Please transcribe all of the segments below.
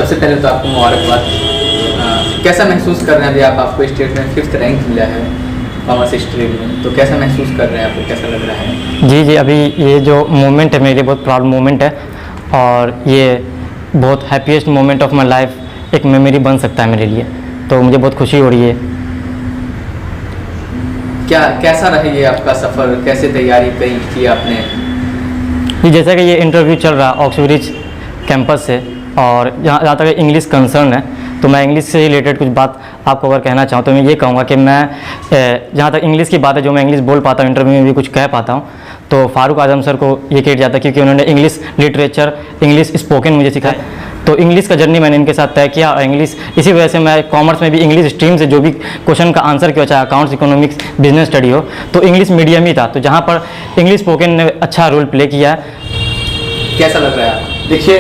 सबसे पहले तो आपको मुबारकबाद। कैसा महसूस कर रहे हैं अभी आपको स्टेट में 5th रैंक मिला है कॉमर्स स्ट्रीम में, तो कैसा महसूस कर रहे हैं, आपको कैसा लग रहा है? जी, अभी ये जो मोमेंट है मेरे लिए बहुत प्राउड मोमेंट है और ये बहुत happiest moment of my life, एक मेमोरी बन सकता है मेरे लिए, तो मुझे बहुत खुशी हो रही है। कैसा रहा ये आपका सफ़र, कैसे तैयारी की आपने? जी, जैसा कि ये इंटरव्यू चल रहा ऑक्सब्रिज कैंपस से, और जहाँ तक इंग्लिश कंसर्न है तो मैं इंग्लिश से रिलेटेड कुछ बात आपको अगर कहना चाहूँ तो मैं ये कहूँगा कि मैं जहाँ तक इंग्लिश की बात है, जो मैं इंग्लिश बोल पाता हूँ, इंटरव्यू में भी कुछ कह पाता हूँ, तो फारूक आजम सर को ये क्रेडिट जाता है क्योंकि उन्होंने इंग्लिश लिटरेचर, इंग्लिश स्पोकन मुझे सिखाया। तो इंग्लिश का जर्नी मैंने इनके साथ तय किया और इंग्लिश इसी वजह से मैं कॉमर्स में भी इंग्लिश स्ट्रीम से जो भी क्वेश्चन का आंसर किया, चाहे अकाउंट्स, इकोनॉमिक्स, बिजनेस स्टडी हो, तो इंग्लिश मीडियम ही था, तो जहाँ पर इंग्लिश स्पोकन ने अच्छा रोल प्ले किया है। कैसा लग रहा है? देखिए,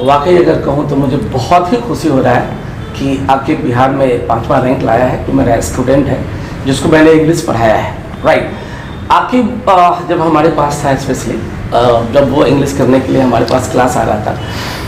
वाकई अगर कहूँ तो मुझे बहुत ही खुशी हो रहा है कि आपके बिहार में 5वां रैंक लाया है, तो मेरा स्टूडेंट है जिसको मैंने इंग्लिश पढ़ाया है, राइट। आपकी जब हमारे पास था, स्पेशली जब वो इंग्लिश करने के लिए हमारे पास क्लास आ रहा था,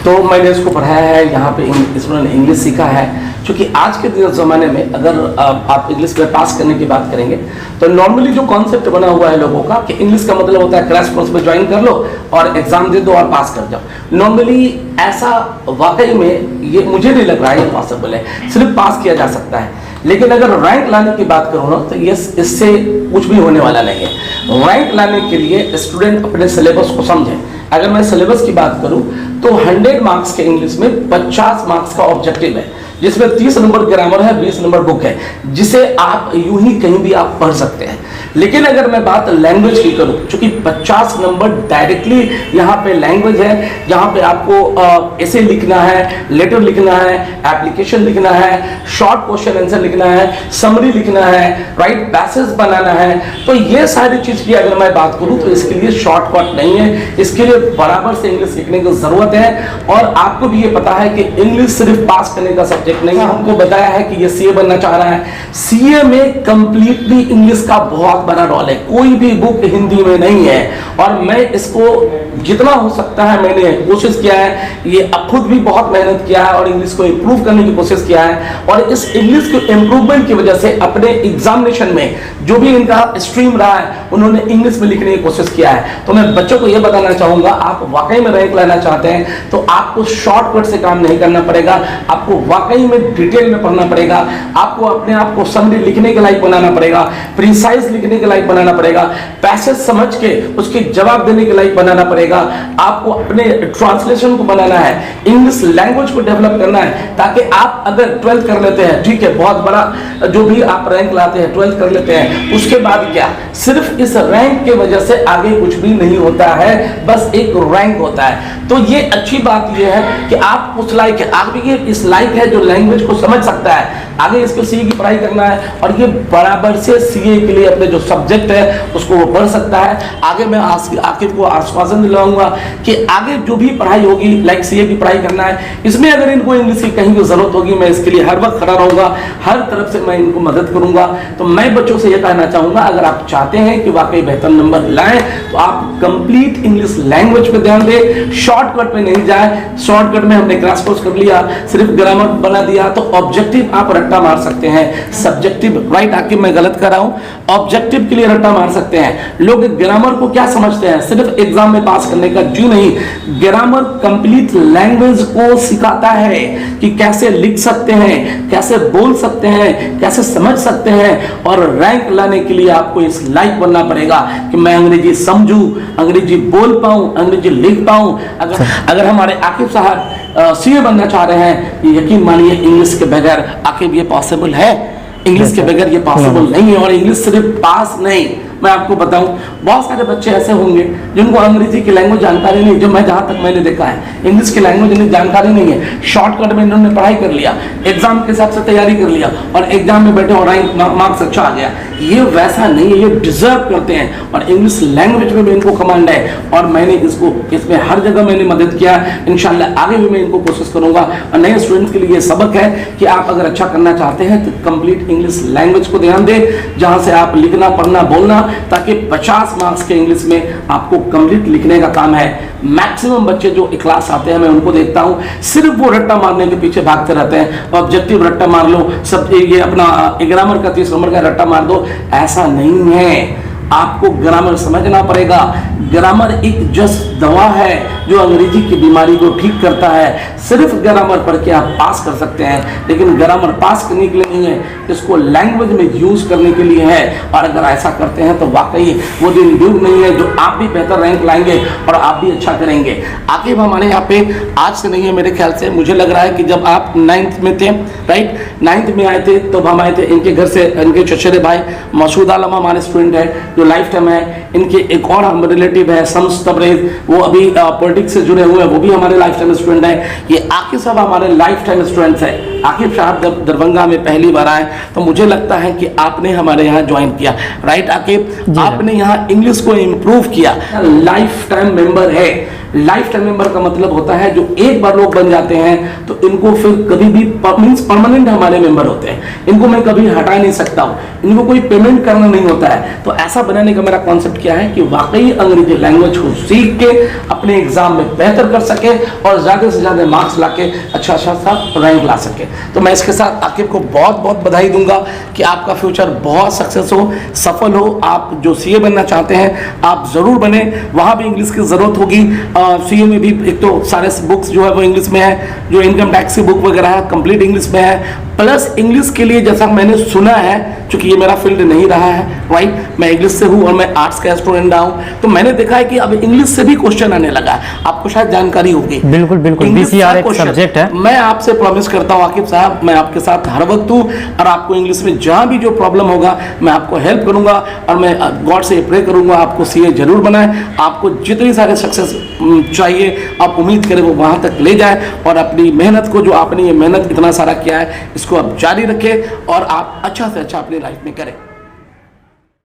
तो मैंने इसको पढ़ाया है, यहाँ पे इसमें इंग्लिश सीखा है। क्योंकि आज के ज़माने में अगर आप इंग्लिश में पास करने की बात करेंगे तो नॉर्मली जो कॉन्सेप्ट बना हुआ है लोगों का कि इंग्लिश का मतलब होता है क्रैश कोर्स में ज्वाइन कर लो और एग्जाम दे दो और पास कर जाओ। नॉर्मली ऐसा वाकई में ये मुझे नहीं लग रहा है ये पॉसिबल है, सिर्फ पास किया जा सकता है। लेकिन अगर रैंक लाने की बात करूँ ना तो ये इससे कुछ भी होने वाला नहीं है। रैंक लाने के लिए स्टूडेंट अपने सिलेबस को समझे। अगर मैं सिलेबस की बात करूं तो 100 मार्क्स के इंग्लिश में 50 मार्क्स का ऑब्जेक्टिव है, जिसमें 30 नंबर ग्रामर है, 20 नंबर बुक है, जिसे आप यूं ही कहीं भी आप पढ़ सकते हैं। लेकिन अगर मैं बात लैंग्वेज की करूं, चूंकि 50 नंबर डायरेक्टली यहाँ पे लैंग्वेज है, जहाँ पे आपको ऐसे लिखना है, लेटर लिखना है, एप्लीकेशन लिखना है, शॉर्ट क्वेश्चन आंसर लिखना है, समरी लिखना है, राइट, पैसेज बनाना है, तो ये सारी चीज की अगर मैं बात करूं तो इसके लिए शॉर्टकट नहीं है, इसके लिए बराबर से इंग्लिश सीखने की जरूरत है। और आपको भी ये पता है कि इंग्लिश सिर्फ पास करने का सब्जेक्ट नहीं है। हमको बताया है कि ये सीए बनना चाह रहा है, सीए में कंप्लीटली इंग्लिश का बहुत बड़ा रोल है, कोई भी बुक हिंदी में नहीं है। और मैं इसको जितना हो सकता है मैंने कोशिश किया है, ये खुद भी बहुत मेहनत किया है और इंग्लिश को इंप्रूव करने की कोशिश किया है। और इस इंग्लिश के इंप्रूवमेंट की वजह से अपने एग्जामिनेशन में जो भी इनका स्ट्रीम रहा है उन्होंने इंग्लिश में लिखने की कोशिश किया है। तो मैं बच्चों को यह बताना चाहूंगा, आप वाकई में रैंक लाना चाहते हैं तो आपको शॉर्टकट से काम नहीं करना पड़ेगा, आपको वाकई में डिटेल में पढ़ना पड़ेगा, आपको अपने आप को समरी लिखने के लायक बनाना पड़ेगा, प्रिसाइज लिखने के लायक बनाना पड़ेगा, पैसेज समझ के उसके जवाब देने के लायक बनाना पड़ेगा, आपको अपने ट्रांसलेशन को बनाना है, इंग्लिश लैंग्वेज को डेवलप करना है, ताकि आप अगर 12th कर लेते हैं, ठीक है, बहुत बड़ा जो भी आप रैंक लाते हैं 12th कर लेते हैं, उसके बाद क्या, सिर्फ इस रैंक के वजह से आगे कुछ भी नहीं होता है, बस एक रैंक होता है। तो ये अच्छी बात ये है कि आप उस लायक है, आप ये इस लायक है जो लैंग्वेज को समझ सकता है, आगे इसको सीए की पढ़ाई करना है और ये बराबर से सीए के लिए अपने जो सब्जेक्ट है उसको वो पढ़ सकता है। आगे मैं आकिब को आश्वासन दिलाऊंगा कि आगे जो भी पढ़ाई होगी, लाइक सीए की पढ़ाई करना है, इसमें अगर इनको इंग्लिश की कहीं की जरूरत होगी मैं इसके लिए हर वक्त खड़ा रहूंगा, हर तरफ से मैं इनको मदद करूंगा। तो मैं बच्चों से यह कहना चाहूंगा, अगर आप चाहते हैं कि वाकई बेहतर नंबर लाएं तो आप कंप्लीट इंग्लिश लैंग्वेज पे ध्यान दें, शॉर्टकट पे नहीं जाए। शॉर्टकट में हमने क्रैश कोर्स कर लिया, सिर्फ ग्रामर बना दिया तो ऑब्जेक्टिव आप रट्टा मार सकते हैं, सब्जेक्टिव, राइट, आके मैं गलत कर रहा हूं, ऑब्जेक्टिव के लिए रट्टा मार सकते हैं। लोग ग्रामर को क्या समझते हैं, सिर्फ एग्जाम में पास करने का, जी नहीं, ग्रामर कंप्लीट लैंग्वेज को सिखाता है कि कैसे लिख सकते हैं, कैसे बोल सकते हैं, कैसे समझ सकते हैं। और रैंक लाने के लिए आपको इस लायक बनना पड़ेगा कि मैं अंग्रेजी समझूं, अंग्रेजी बोल पाऊं, अंग्रेजी लिख पाऊं। अगर हमारे आकिब साहब सीए बनना चाह रहे हैं, यकीन मानिए इंग्लिश के बगैर आकिब ये पॉसिबल है, इंग्लिश के बगैर ये पॉसिबल नहीं है। और इंग्लिश सिर्फ पास नहीं, मैं आपको बताऊं बहुत सारे बच्चे ऐसे होंगे जिनको अंग्रेजी की लैंग्वेज जानकारी नहीं, जो मैं जहां तक मैंने देखा है इंग्लिश की लैंग्वेज इन्हें जानकारी नहीं है, शॉर्टकट में इन्होंने पढ़ाई कर लिया, एग्जाम के हिसाब से तैयारी कर लिया और एग्जाम में बैठे और रैंक मार्क्स अच्छा आ गया। ये वैसा नहीं है, ये डिजर्व करते हैं और इंग्लिश लैंग्वेज में भी इनको कमांड है और मैंने इसमें हर जगह मैंने मदद किया। इंशाल्लाह आगे भी मैं इनको कोशिश करूंगा। और नए स्टूडेंट्स के लिए ये सबक है कि आप अगर अच्छा करना चाहते हैं तो कंप्लीट इंग्लिश लैंग्वेज को ध्यान दें, जहां से आप लिखना, पढ़ना, बोलना ताकि 50 मार्क्स के इंग्लिश में आपको कंप्लीट लिखने का काम है। मैक्सिमम बच्चे जो क्लास आते हैं मैं उनको देखता हूं सिर्फ वो रट्टा मारने के पीछे भागते रहते हैं, ऑब्जेक्टिव रट्टा मार लो, सब ये अपना ग्रामर का 30 नंबर का रट्टा मार दो। ऐसा नहीं है, आपको ग्रामर समझना पड़ेगा। ग्रामर एक जस्ट दवा है जो अंग्रेजी की बीमारी को ठीक करता है। सिर्फ ग्रामर पढ़ के आप पास कर सकते हैं, लेकिन ग्रामर पास करने के लिए नहीं है, इसको लैंग्वेज में यूज करने के लिए है। और अगर ऐसा करते हैं तो वाकई वो दिन दूर नहीं है जो आप भी बेहतर रैंक लाएंगे और आप भी अच्छा करेंगे। आकिब हमारे यहाँ पे आज से नहीं है, मेरे ख्याल से मुझे लग रहा है कि जब आप 9th में थे, राइट, 9th में आए थे तब हम आए थे। इनके घर से इनके चचेरे भाई मसूद आलम हमारे स्टूडेंट है जो लाइफ टाइम है। इनके एक और हम रिलेटिव है शम्स तबरेज, वो अभी पॉलिटिक्स से जुड़े हुए हैं, वो भी हमारे लाइफ टाइम स्टूडेंट है। ये आकिब साहब हमारे लाइफ टाइम स्टूडेंट्स है। आकिब साहब जब दरभंगा में पहली बार आए तो मुझे लगता है कि आपने हमारे यहाँ ज्वाइन किया, राइट आकिब? आपने यहाँ इंग्लिश को इम्प्रूव किया, लाइफ टाइम मेंबर है। लाइफ टाइम मेंबर का मतलब होता है जो एक बार लोग बन जाते हैं तो इनको फिर कभी भी मींस परमानेंट हमारे मेंबर होते हैं, इनको मैं कभी हटा नहीं सकता हूँ, इनको कोई पेमेंट करना नहीं होता है। तो ऐसा बनाने का मेरा कॉन्सेप्ट क्या है कि वाकई अंग्रेजी लैंग्वेज को सीख के अपने एग्जाम में बेहतर कर सके और ज्यादा से ज्यादा मार्क्स लाके अच्छा सा रैंक ला सके। तो मैं इसके साथ आकिब को बहुत बहुत बधाई दूंगा कि आपका फ्यूचर बहुत सक्सेस हो, सफल हो। आप जो सीए बनना चाहते हैं आप जरूर बने, वहां भी इंग्लिश की जरूरत होगी। सीए में भी एक तो सारे बुक्स जो है वो इंग्लिश में है, जो इनकम टैक्स की बुक वगैरह है कंप्लीट इंग्लिश में है। प्लस इंग्लिश के लिए जैसा मैंने सुना है, क्योंकि ये मेरा फील्ड नहीं रहा है, राइट, मैं इंग्लिश से हूँ और मैं आर्ट्स का स्टूडेंट रहा हूँ, तो मैंने देखा है कि अब इंग्लिश से भी क्वेश्चन आने लगा है। आपको शायद जानकारी होगी। बिल्कुल बिल्कुल, बीसीआर एक सब्जेक्ट है। मैं आपसे प्रॉमिस करता हूँ आकिब साहब, मैं आपके साथ हर वक्त हूँ और आपको इंग्लिश में जहाँ भी जो प्रॉब्लम होगा मैं आपको हेल्प करूँगा और मैं गॉड से प्रे करूँगा आपको सीए जरूर बनाए। आपको जितनी सारे सक्सेस चाहिए आप उम्मीद करें वो वहाँ तक ले जाए और अपनी मेहनत को, जो आपने ये मेहनत इतना सारा किया है, इसको आप जारी रखें और आप अच्छा से अच्छा अपनी लाइफ में करें।